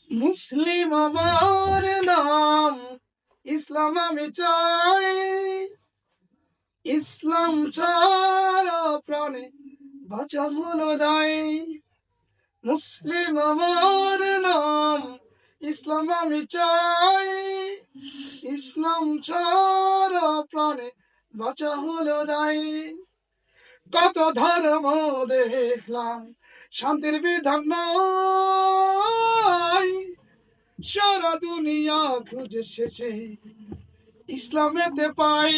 মুসলিম আমার নাম, ইসলাম আমি চাই। ইসলাম ছাড়া প্রাণে বাঁচা হলো দায়। মুসলিম আমার নাম, ইসলাম আমি চাই। ইসলাম ছাড়া প্রাণে বাঁচা হলো দায়। কত ধর্ম দেখলাম, শান্তির বিধান নাই। সারা দুনিয়া খুঁজে শেষে ইসলামেতে পাই।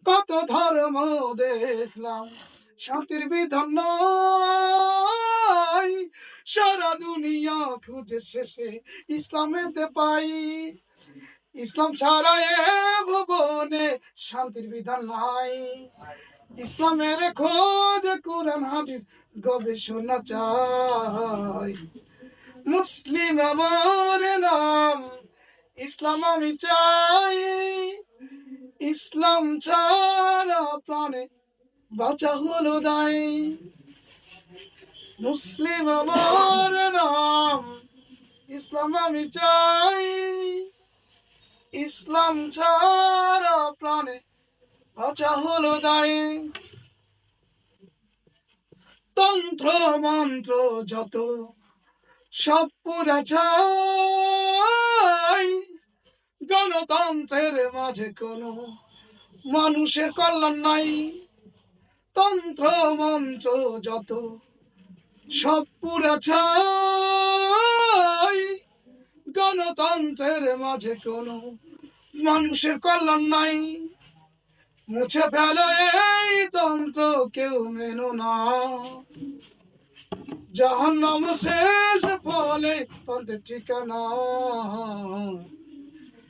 কত ধর্ম দেখলাম, শান্তির বিধান নাই। সারা দুনিয়া খুঁজে শেষে ইসলামেতে পাই। ইসলাম ছাড়া এ ভুবনে শান্তির বিধান নাই। ইসলামের খোঁজ কোরআন হাদিস গবেষণা চাই। মুসলিম আমার নাম, ইসলাম আমি চাই। ইসলাম ছাড়া প্রাণে বাঁচা হলো দায়। মুসলিম আমার নাম, ইসলাম আমি চাই। ইসলাম ছাড়া প্রাণে বাঁচা হলো দায়। তন্ত্র মন্ত্র যত সব পুরা চাই। গণতন্ত্রের মাঝে কোনো মানুষের কল্যাণ নাই। তন্ত্র মন্ত্র যত সব পুরা চাই। গণতন্ত্রের মাঝে কোনো মানুষের কল্যাণ নাই। মুছে ফেলো এই তন্ত্র, কেউ মেনো না। জাহান্নাম শেষ ফলে তন্ত্রের ঠিকানা।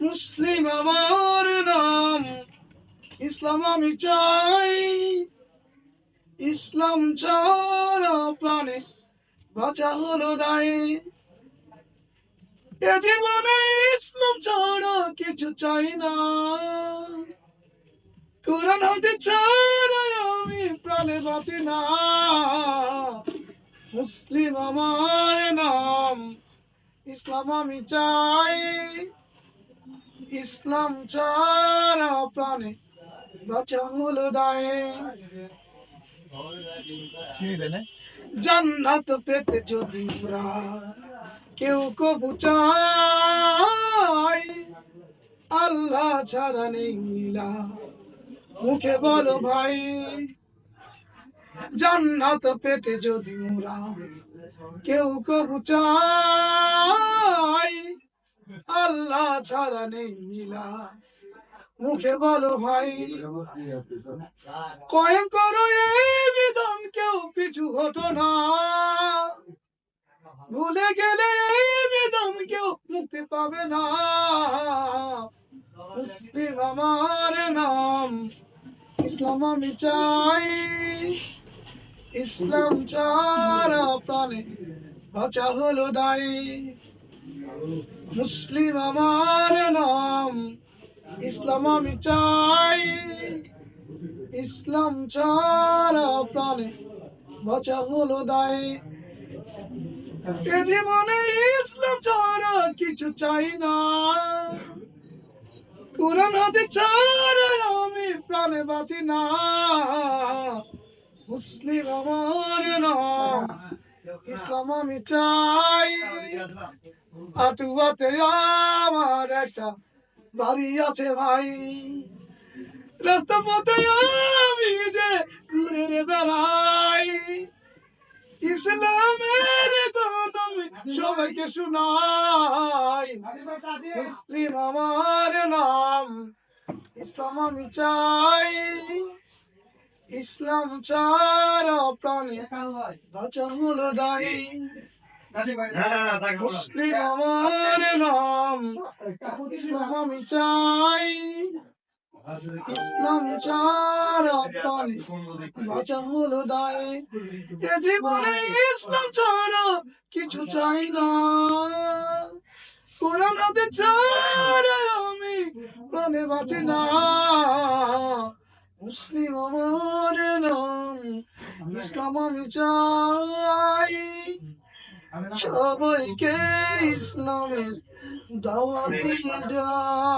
মুসলিম আমার নাম, ইসলাম আমি চাই। ইসলাম ছাড়া প্রাণে বাঁচা হলো দায়। এ জীবনে ইসলাম ছাড়া কিছু চাই না। কোরআন হাদিস ছাড়া আমি প্রাণে বাঁচি না। মুসলিম আমার নাম, ইসলাম আমি চাই। ইসলাম ছাড়া প্রাণে বাঁচা হলো দায়। জান্নাত পেতে যদি কেউ কবু চাই, আল্লাহ ছাড়া নেই মিলা, মুখে বলো ভাই। জান্নাত পেতে যদি মোরা কেউ কবু চাই, আল্লাহ ছাড়া নেই মিলা, মুখে বলো ভাই। কয়েম করো এই বিধান, কেউ পিছু হটো না। ভুলে গেলে এই বিধান কেউ মুক্তি পাবে না। মুসলিম আমার নাম, ইসলাম আমি চাই। ইসলাম ছাড়া প্রাণে বাঁচা হলো দায়। মুসলিম আমার নাম, ইসলাম আমি চাই। ইসলাম ছাড়া প্রাণে বাঁচা হলো দায়। এ জীবনে ইসলাম ছাড়া কিছু চাই না। কোরআন হাদিস ছাড়া আমি প্রাণে বাঁচি না। মুসলিম আমার নাম, ইসলাম আমি চাই। আটুয়াতে আমার একটা বাড়ি আছে ভাই। রাস্তা পথে আমি যে ঘুরে বেড়াই। ইসলামের গান আমি সবাইকে শোনাই। মুসলিম আমার নাম, ইসলাম আমি চাই। ইসলাম ছাড়া প্রাণে বাঁচা হলো দায়। মুসলিম আমার নাম, ইসলাম আমি চাই। ইসলাম ছাড়া প্রাণে বাঁচা হলো দায়। এ জীবনে ইসলাম ছাড়া কিছু চাই না। কোরআন হাদিস ছাড়া আমি প্রাণে বাঁচি না। মুসলিম আমার নাম, ইসলাম আমি চাই। সবাইকে ইসলামের দাওয়াত দিয়ে যায়।